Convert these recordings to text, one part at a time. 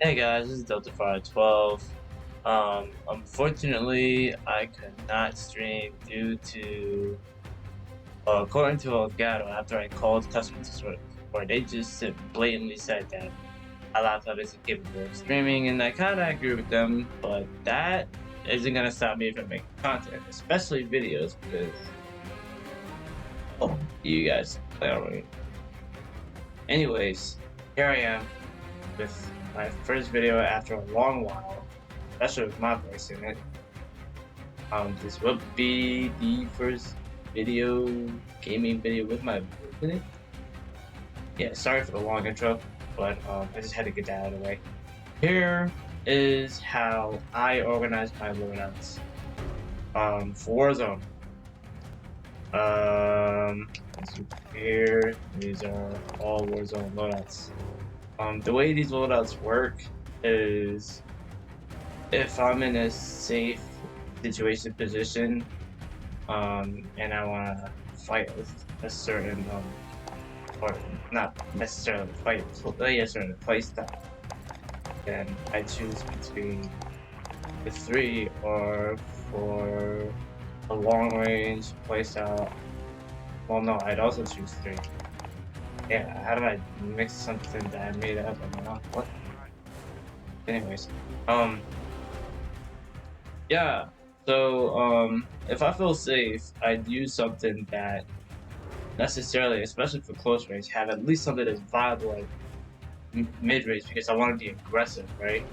Hey guys, this is Delta Fire 12. Unfortunately, I could not stream due to, according to Elgato, after I called customer support, they just blatantly said that my laptop isn't capable of streaming, and I kind of agree with them, but that isn't going to stop me from making content, especially videos, because, oh, you guys play already. Anyways, here I am with my first video after a long while, especially with my voice in it. This will be the first gaming video with my voice in it. Yeah, sorry for the long intro, but I just had to get that out of the way. Here is how I organize my loadouts. For Warzone. Here, these are all Warzone loadouts. The way these loadouts work is if I'm in a safe situation position, and I want to fight a certain, or not necessarily fight, a certain playstyle, then I choose between the 3 or for a long range playstyle. Well, no, I'd also choose 3. Yeah, how did I mix something that I made up? I don't know what. Anyways, yeah. So, if I feel safe, I'd use something that necessarily, especially for close range, have at least something that's viable like mid range because I want to be aggressive, right?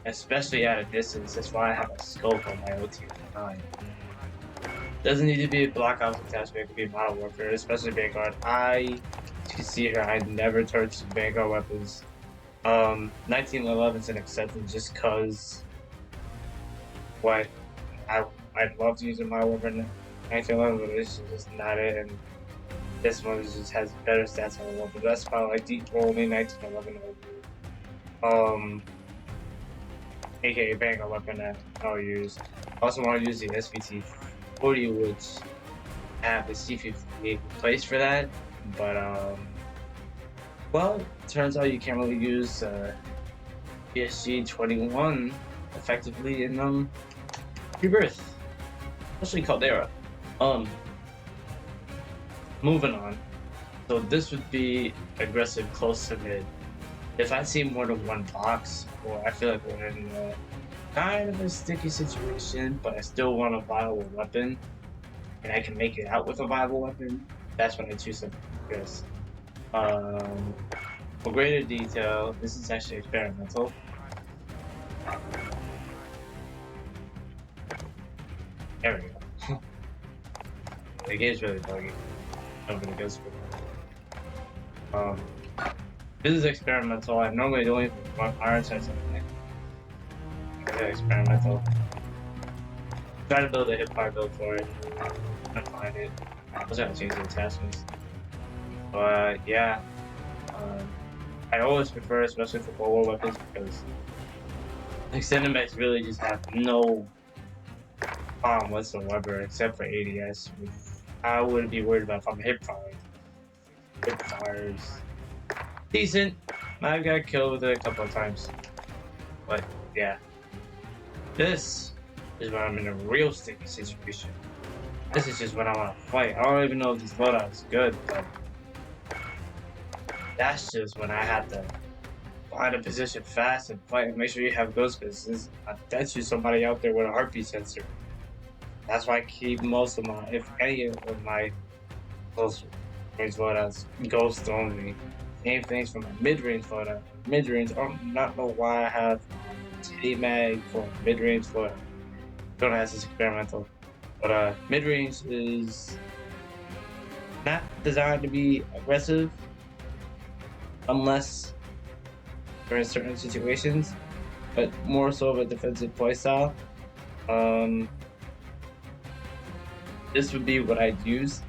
Especially at a distance. That's why I have a scope on my OT9. Doesn't need to be a block ops attachment. It could be Modern Warfare, especially Vanguard. You can see here, I never touched Vanguard weapons. 1911's an exception just cause what I'd love to use in my weapon 1911, but it's just not it, and this one just has better stats on the weapon. That's probably like the only 1911 aka Vanguard weapon that I'll use. I also want to use the SVT 40, which I have the C58 place for that, but well, it turns out you can't really use PSG 21 effectively in Rebirth, especially Caldera. Moving on. So this would be aggressive close to mid. If I see more than one box, or I feel like we're in kind of a sticky situation, but I still want a viable weapon, and I can make it out with a viable weapon, that's when I choose something like this. For greater detail, this is actually experimental. There we go. The game's really buggy. Nobody goes for it. This is experimental. I normally don't even want iron sights on it. Experimental. Try to build a hip fire build for it. I find it. I was gonna change the attachments. But yeah. I always prefer, especially for mobile weapons, because extended mags really just have no problem whatsoever except for ADS, which I wouldn't be worried about if I'm hip firing. Hip fires decent. I got killed with it a couple of times. But yeah. This is when I'm in a real sticky situation. This is just when I want to fight. I don't even know if this loadout is good, but that's just when I have to find a position fast and fight and make sure you have ghost business. I bet you somebody out there with a heartbeat sensor. That's why I keep most of my, if any of my close range loadouts ghost only. Same things for my mid-range loadout. Mid-range, I don't not know why I have TD mag for mid-range loadout. Don't have this experimental. But mid-range is not designed to be aggressive unless we're in certain situations, but more so of a defensive playstyle. This would be what I'd use.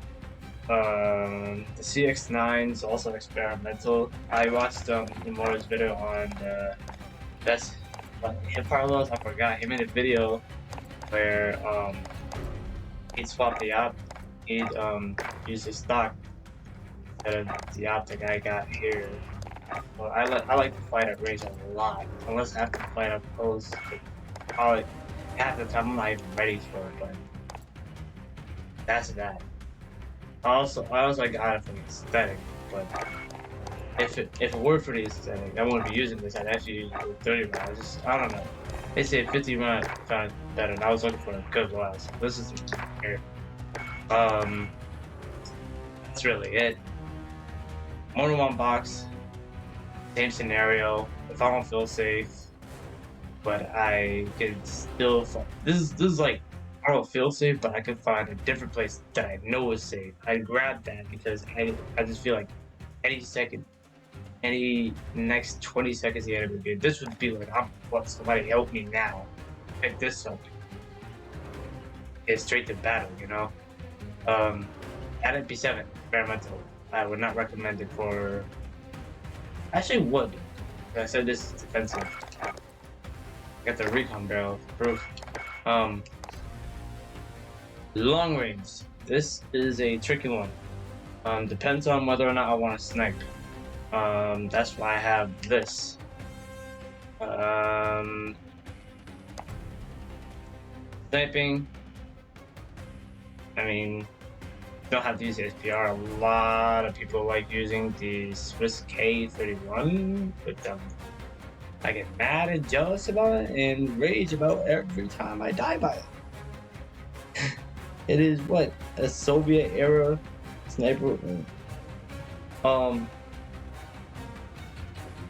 The CX9 is also experimental. I watched Nomura's video on the best hip parallels. I forgot. He made a video where he'd swap the op. He'd use his stock instead of the optic I got here. Well, I like to fight at range a lot, unless I have to fight up close. Probably half the time I'm not even ready for it, but that's that. I also got it for the aesthetic, but if it were for the aesthetic, I wouldn't be using this. I'd actually use it with 30 rounds. I don't know. They say 50 round found better, and I was looking for a good round. So this is here. That's really it. More than one box, same scenario. If I don't feel safe, but I can still. This is like I don't feel safe, but I can find a different place that I know is safe. I grab that because I just feel like any second, any next 20 seconds the enemy would be. This would be like I'm what somebody help me now. Pick this up. Get straight to battle, you know. At MP7 experimental. I would not recommend it for. Actually, would. I said this is defensive. Got the recon barrel proof. Long range. This is a tricky one. Depends on whether or not I want to snipe. That's why I have this. Sniping. I mean, you don't have to use SPR. A lot of people like using the Swiss K31 with them. I get mad and jealous about it and rage about every time I die by it. It is what? A Soviet era sniper.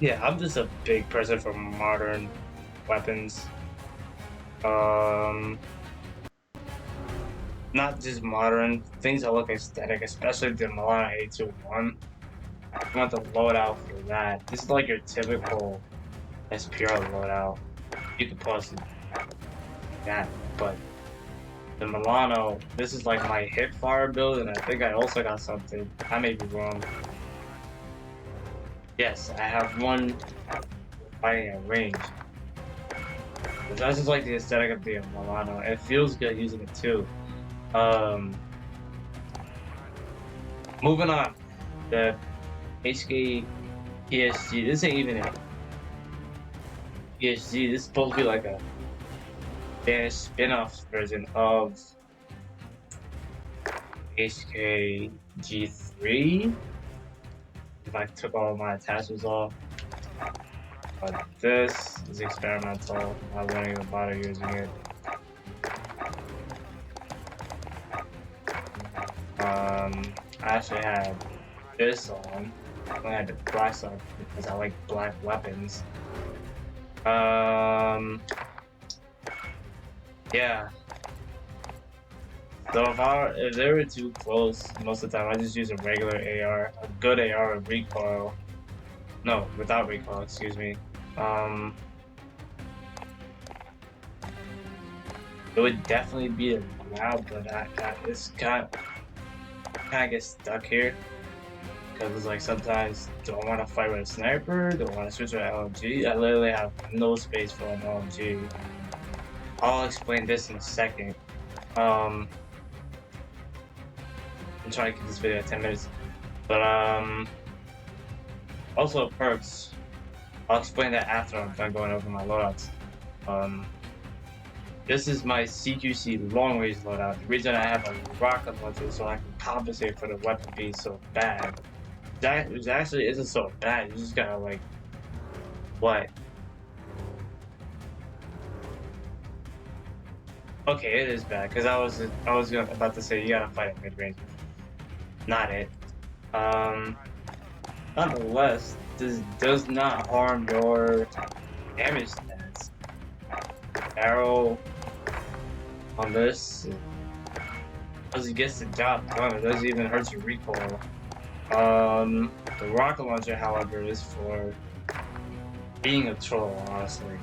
Yeah, I'm just a big person for modern weapons. Not just modern, things that look aesthetic, especially the Milano 821. I want the loadout for that. This is like your typical SPR loadout. You could pause that, but the Milano, this is like my hip fire build, and I think I also got something. I may be wrong. Yes, I have one fighting at range. But that's just like the aesthetic of the Milano. It feels good using it too. Moving on. The HK PSG. This ain't even a PSG. This is supposed to be like a Spanish spin-off version of HK G3. If I took all of my attachments off. But this is experimental. I wouldn't even bother using it. I actually had this on. I only had the black stuff because I like black weapons. Yeah. So if they were too close, most of the time I just use a regular AR, a good AR with recoil. No, without recoil, excuse me. It would definitely be a grab, but I just kind of get stuck here because it's like sometimes do I want to fight with a sniper? Do I want to switch to an LMG? I literally have no space for an LMG. I'll explain this in a second. I'm trying to keep this video at 10 minutes, but also perks. I'll explain that after I'm done going over my loadouts. This is my CQC long range loadout. The reason I have a rocket launcher is so I can compensate for the weapon being so bad. It actually isn't so bad. You just gotta like, what? Okay, it is bad because I was about to say you gotta fight at mid range. Not it. Nonetheless, this does not harm your damage stats. Arrow on this because it gets the job done. It doesn't even hurt your recoil. The rocket launcher, however, is for being a troll, honestly.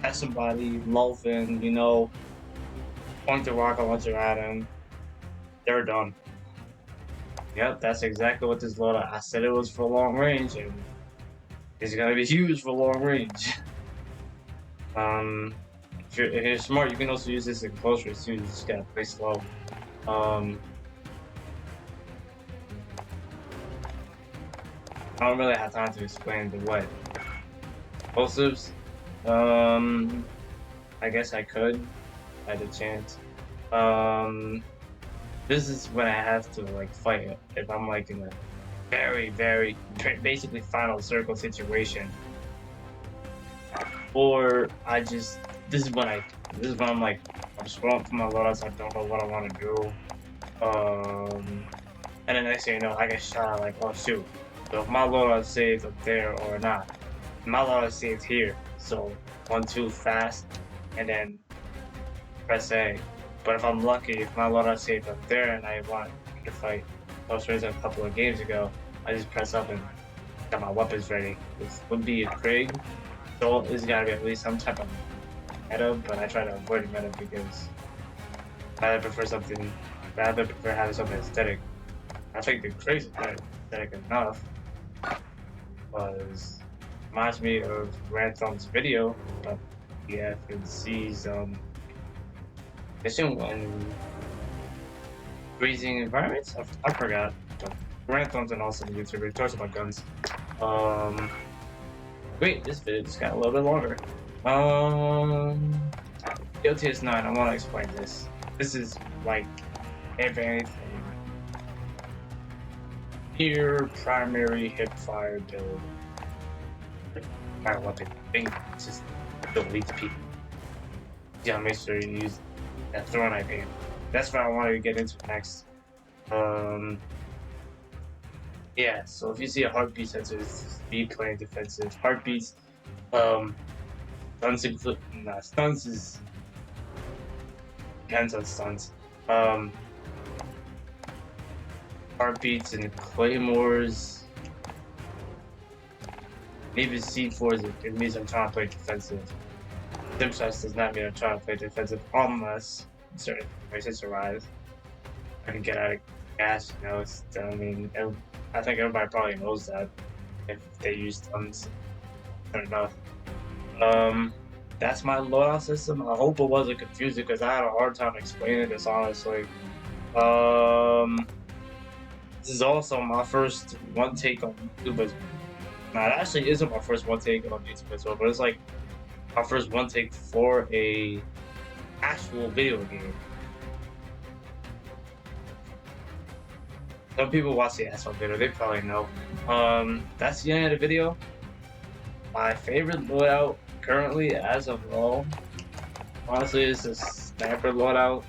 Catch somebody, loafing, you know, point the rocket launcher at him, they're done. Yep, that's exactly what this loadout. I said it was for long range, and it's gonna be huge for long range. If you're smart, you can also use this in close range too. You just gotta play slow. I don't really have time to explain the what. Explosives? Um, I guess I could. If I had a chance. Um, this is when I have to like fight if I'm like in a very basically final circle situation, or I just this is when I'm like I'm scrolling through my loadouts. I don't know what I want to do. And then next thing you know, I get shot. Like, oh shoot! So if my loadout saved up there or not, my loadout saved here. So 1-2 fast, and then press A. But if I'm lucky, if my loadout saved up there and I want to fight close range a couple of games ago, I just press up and got my weapons ready. This would be a Krieg, so there's gotta be at least some type of meta, but I try to avoid meta because I rather prefer having something aesthetic. I think the Krieg's aesthetic enough, because reminds me of Rantham's video about FNC's mission when freezing environments. I forgot. But Rantham's an awesome YouTuber. He talks about guns. Wait, this video just got a little bit longer. LTS 9, I want to explain this. This is like, if anything, pure primary hip fire build. Fire weapon thing, just delete people. You gotta make sure you use that throw knife aim. That's what I wanted to get into next. Yeah, so if you see a heartbeat sensor, it's speed playing defensive. Heartbeats, stuns include, stuns is, depends on stuns. Heartbeats and claymores, even C4s, it means I'm trying to play defensive. Dim shots does not mean I'm trying to play defensive unless certain situations arise. I can get out of gas, you know, I think everybody probably knows that if they use stuns. Fair enough. That's my loadout system. I hope it wasn't confusing because I had a hard time explaining this honestly. This is also my first one take on YouTube as well. Now, it actually isn't my first one take on YouTube as well, but it's like my first one take for a actual video game. Some people watch the actual video, they probably know. That's the end of the video. My favorite loadout currently, as of now, honestly, is the sniper loadout.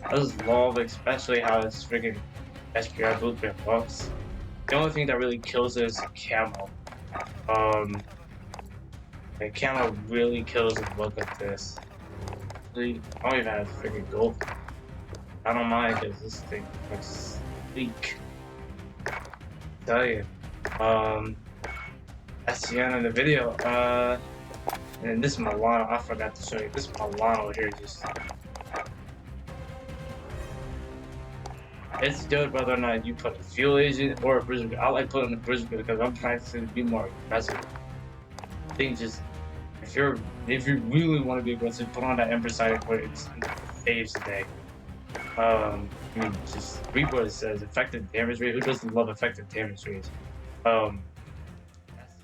I just love, especially how it's freaking SPR blueprint buffs. The only thing that really kills it is camo. The camo really kills the look of this. I don't even have freaking gold. I don't mind because this thing looks sleek. Tell you. That's the end of the video. And this is Milano. I forgot to show you. This Milano here just. It's good whether or not you put a fuel agent or a berserker. I like putting a berserker because I'm practicing to be more aggressive. I think just if you really want to be aggressive, put on that Ember Sighted where it saves the day. I mean, just read what it says. Effective damage rate. Who doesn't love effective damage rates? That's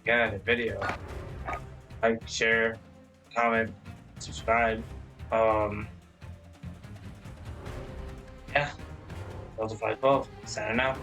the end of the video. Like, share, comment, subscribe. Yeah. Delta 512, signing out.